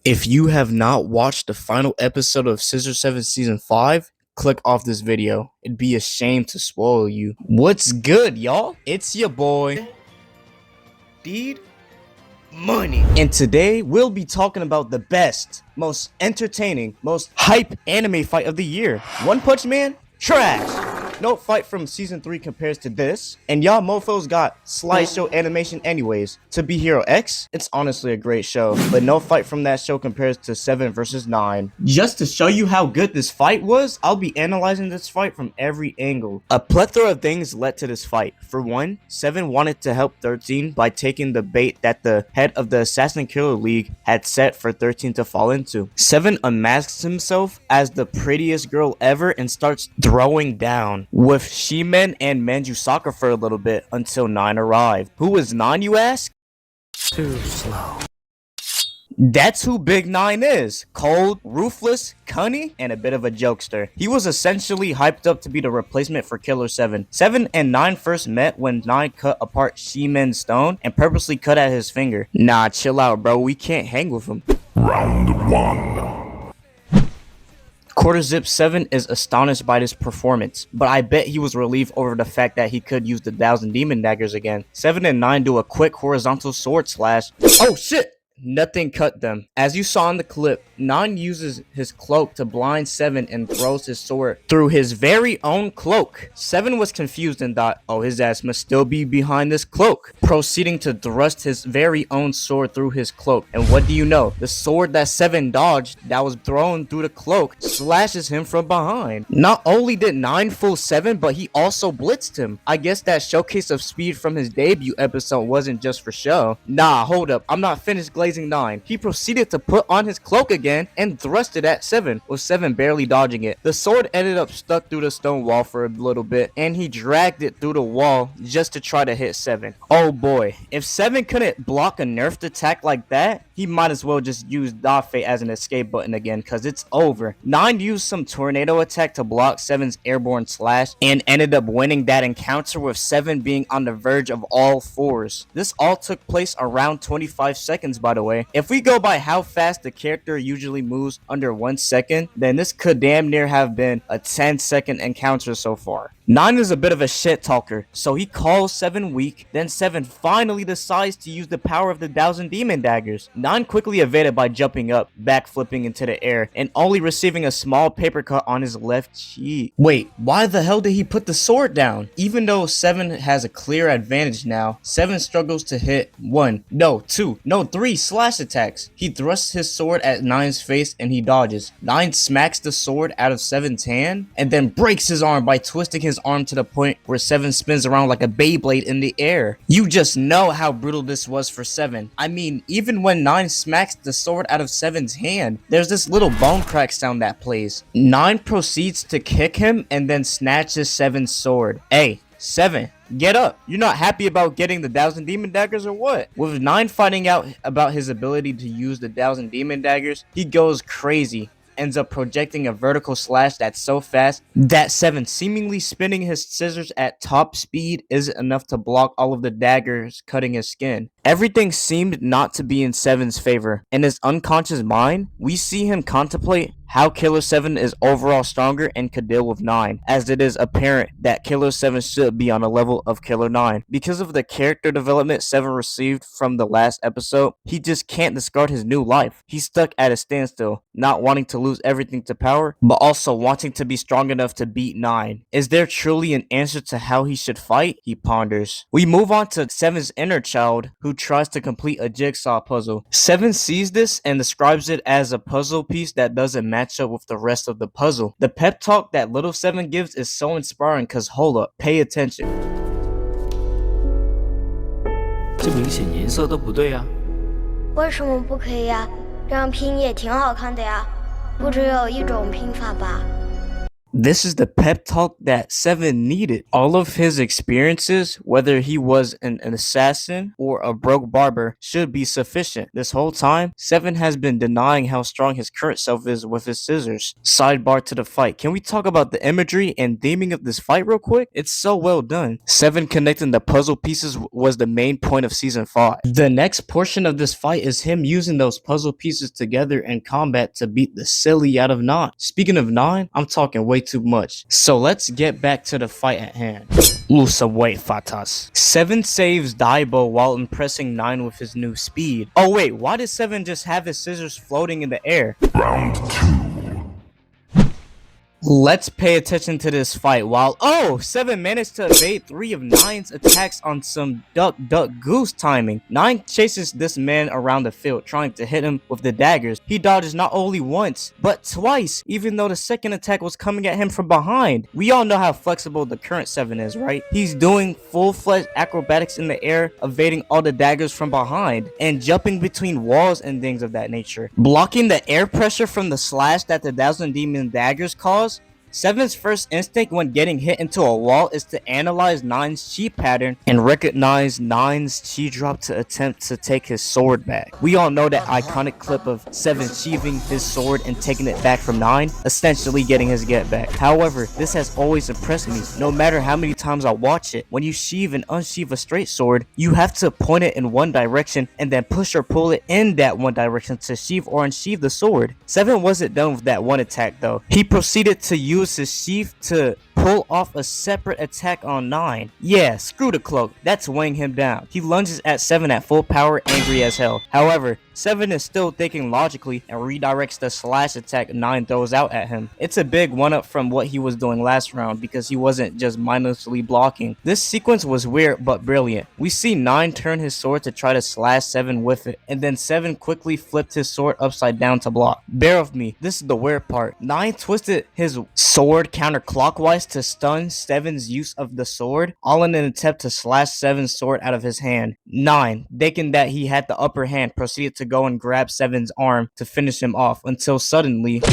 If you have not watched the final episode of Scissor 7 Season 5, click off this video. It'd be a shame to spoil you. What's good, y'all? It's your boy, Deed Money. And today, we'll be talking about the best, most entertaining, most hype anime fight of the year. One Punch Man? Trash! No fight from Season 3 compares to this. And y'all mofos got slideshow animation anyways. To Be Hero X, it's honestly a great show, but no fight from that show compares to 7 versus 9. Just to show you how good this fight was, I'll be analyzing this fight from every angle. A plethora of things led to this fight. For one, 7 wanted to help 13 by taking the bait that the head of the Assassin Killer League had set for 13 to fall into. 7 unmasks himself as the prettiest girl ever and starts throwing down with Shimen and Manjusaka for a little bit until 9 arrived. Who is 9, you ask? Too slow. That's who Big 9 is. Cold, ruthless, cunning, and a bit of a jokester. He was essentially hyped up to be the replacement for Killer 7. 7 and 9 first met when 9 cut apart Shimen's stone and purposely cut at his finger. Nah, chill out, bro. We can't hang with him. Round 1. Quarter Zip 7 is astonished by this performance, but I bet he was relieved over the fact that he could use the 1000 Demon Daggers again. 7 and 9 do a quick horizontal sword slash. Oh shit! Nothing cut them. As you saw in the clip, 9 uses his cloak to blind 7 and throws his sword through his very own cloak. 7 was confused and thought, oh, his ass must still be behind this cloak, proceeding to thrust his very own sword through his cloak. And what do you know? The sword that 7 dodged that was thrown through the cloak slashes him from behind. Not only did 9 fool 7, but he also blitzed him. I guess that showcase of speed from his debut episode wasn't just for show. Nah, hold up. I'm not finished glazing 9. He proceeded to put on his cloak again and thrust it at 7, with 7 barely dodging it. The sword ended up stuck through the stone wall for a little bit, and he dragged it through the wall just to try to hit 7. Oh boy, if 7 couldn't block a nerfed attack like that, he might as well just use Dafe as an escape button again, cause it's over. 9 used some tornado attack to block 7's airborne slash and ended up winning that encounter with 7 being on the verge of all fours. This all took place around 25 seconds by the way. If we go by how fast the character usually moves under 1 second, then this could damn near have been a 10-second encounter so far. 9 is a bit of a shit talker, so he calls 7 weak, then 7 finally decides to use the power of the 1000 Demon Daggers. 9 quickly evaded by jumping up, backflipping into the air, and only receiving a small paper cut on his left cheek. Wait, why the hell did he put the sword down? Even though 7 has a clear advantage now, 7 struggles to hit 3 slash attacks. He thrusts his sword at 9's face and he dodges. 9 smacks the sword out of 7's hand and then breaks his arm by twisting his arm to the point where 7 spins around like a Beyblade in the air. You just know how brutal this was for 7. I mean, even when 9 smacks the sword out of 7's hand, there's this little bone crack sound that plays. 9 proceeds to kick him and then snatches 7's sword. Hey, 7, get up. You're not happy about getting the 1000 Demon Daggers or what? With 9 finding out about his ability to use the 1000 Demon Daggers, he goes crazy. Ends up projecting a vertical slash that's so fast that 7 seemingly spinning his scissors at top speed isn't enough to block all of the daggers cutting his skin. Everything seemed not to be in 7's favor. In his unconscious mind, we see him contemplate how Killer 7 is overall stronger and could deal with 9, as it is apparent that Killer 7 should be on a level of Killer 9. Because of the character development 7 received from the last episode, he just can't discard his new life. He's stuck at a standstill, not wanting to lose everything to power, but also wanting to be strong enough to beat 9. Is there truly an answer to how he should fight? He ponders. We move on to 7's inner child, who tries to complete a jigsaw puzzle. 7 sees this and describes it as a puzzle piece that doesn't match up with the rest of the puzzle. The pep talk that little 7 gives is so inspiring cause hold up, pay attention. 这明显颜色都不对啊。为什么不可以呀？这样拼也挺好看的呀，不只有一种拼法吧？ This is the pep talk that Seven needed. All of his experiences, whether he was an assassin or a broke barber, should be sufficient. This whole time, Seven has been denying how strong his current self is with his scissors. Sidebar to the fight. Can we talk about the imagery and theming of this fight real quick? It's so well done. Seven connecting the puzzle pieces was the main point of season 5. The next portion of this fight is him using those puzzle pieces together in combat to beat the silly out of 9. Speaking of 9, I'm talking way too much. So let's get back to the fight at hand. Lose some weight, Fatas. 7 saves Daibo while impressing 9 with his new speed. Oh wait, why did 7 just have his scissors floating in the air? Round 2. Let's pay attention to this fight while 7 managed to evade 3 of 9's attacks on some duck goose timing. 9 chases this man around the field trying to hit him with the daggers. He dodges not only once but twice, even though the second attack was coming at him from behind. We all know how flexible the current 7 is, right? He's doing full-fledged acrobatics in the air, evading all the daggers from behind and jumping between walls and things of that nature. Blocking the air pressure from the slash that the Thousand Demon daggers cause. 7's first instinct when getting hit into a wall is to analyze 9's chi pattern and recognize 9's chi drop to attempt to take his sword back. We all know that iconic clip of 7 sheathing his sword and taking it back from 9, essentially getting his get back. However, this has always impressed me, no matter how many times I watch it. When you sheath and unsheath a straight sword, you have to point it in one direction and then push or pull it in that one direction to sheath or unsheath the sword. 7 wasn't done with that one attack though. He proceeded to use his sheath to pull off a separate attack on 9. Yeah, screw the cloak, that's weighing him down. He lunges at 7 at full power, angry as hell. However, 7 is still thinking logically and redirects the slash attack 9 throws out at him. It's a big one-up from what he was doing last round because he wasn't just mindlessly blocking. This sequence was weird but brilliant. We see 9 turn his sword to try to slash 7 with it, and then 7 quickly flipped his sword upside down to block. Bear with me, this is the weird part. 9 twisted his sword counterclockwise to stun 7's use of the sword, all in an attempt to slash 7's sword out of his hand. 9, thinking that he had the upper hand, proceeded to go and grab 7's arm to finish him off until suddenly...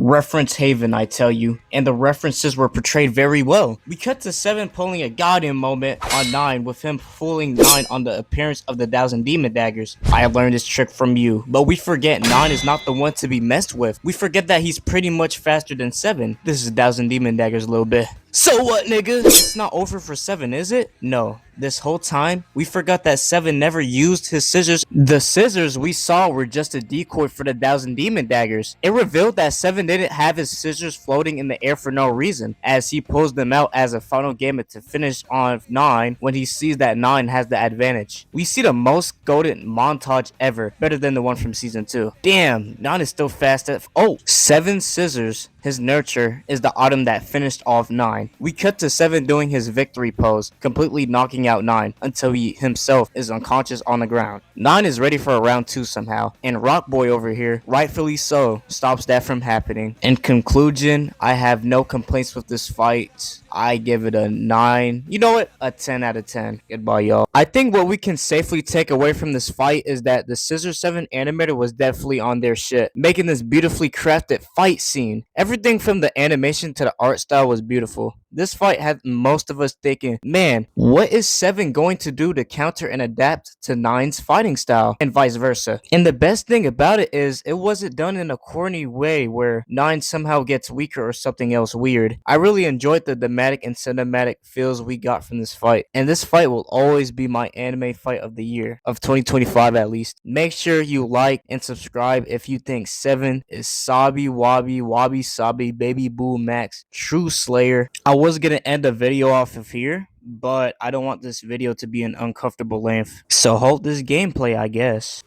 Reference Haven, I tell you, and the references were portrayed very well. We cut to 7 pulling a goddamn moment on 9 with him fooling 9 on the appearance of the Thousand Demon daggers. I learned this trick from you, but we forget 9 is not the one to be messed with. We forget that he's pretty much faster than 7. This is Thousand Demon daggers a little bit. So what, nigga? It's not over for 7, is it? No. This whole time, we forgot that 7 never used his scissors. The scissors we saw were just a decoy for the Thousand Demon daggers. It revealed that 7 didn't have his scissors floating in the air for no reason, as he pulls them out as a final gambit to finish on 9 when he sees that 9 has the advantage. We see the most golden montage ever, better than the one from season 2. Damn, 9 is still fast at 7 scissors. His nurture is the item that finished off 9. We cut to 7 doing his victory pose, completely knocking out 9 until he himself is unconscious on the ground. 9 is ready for a round 2 somehow, and Rock Boy over here, rightfully so, stops that from happening. In conclusion, I have no complaints with this fight. I give it a 9. You know what? A 10 out of 10. Goodbye, y'all. I think what we can safely take away from this fight is that the Scissor 7 animator was definitely on their shit, making this beautifully crafted fight scene. Everything from the animation to the art style was beautiful. This fight had most of us thinking, man, what is 7 going to do to counter and adapt to 9's fighting style, and vice versa. And the best thing about it is, it wasn't done in a corny way where 9 somehow gets weaker or something else weird. I really enjoyed the thematic and cinematic feels we got from this fight, and this fight will always be my anime fight of the year, of 2025 at least. Make sure you like and subscribe if you think 7 is Sabi Wabi Wabi Sabi Baby Boo Max True Slayer. I was gonna end the video off of here, but I don't want this video to be an uncomfortable length, so hold this gameplay, I guess.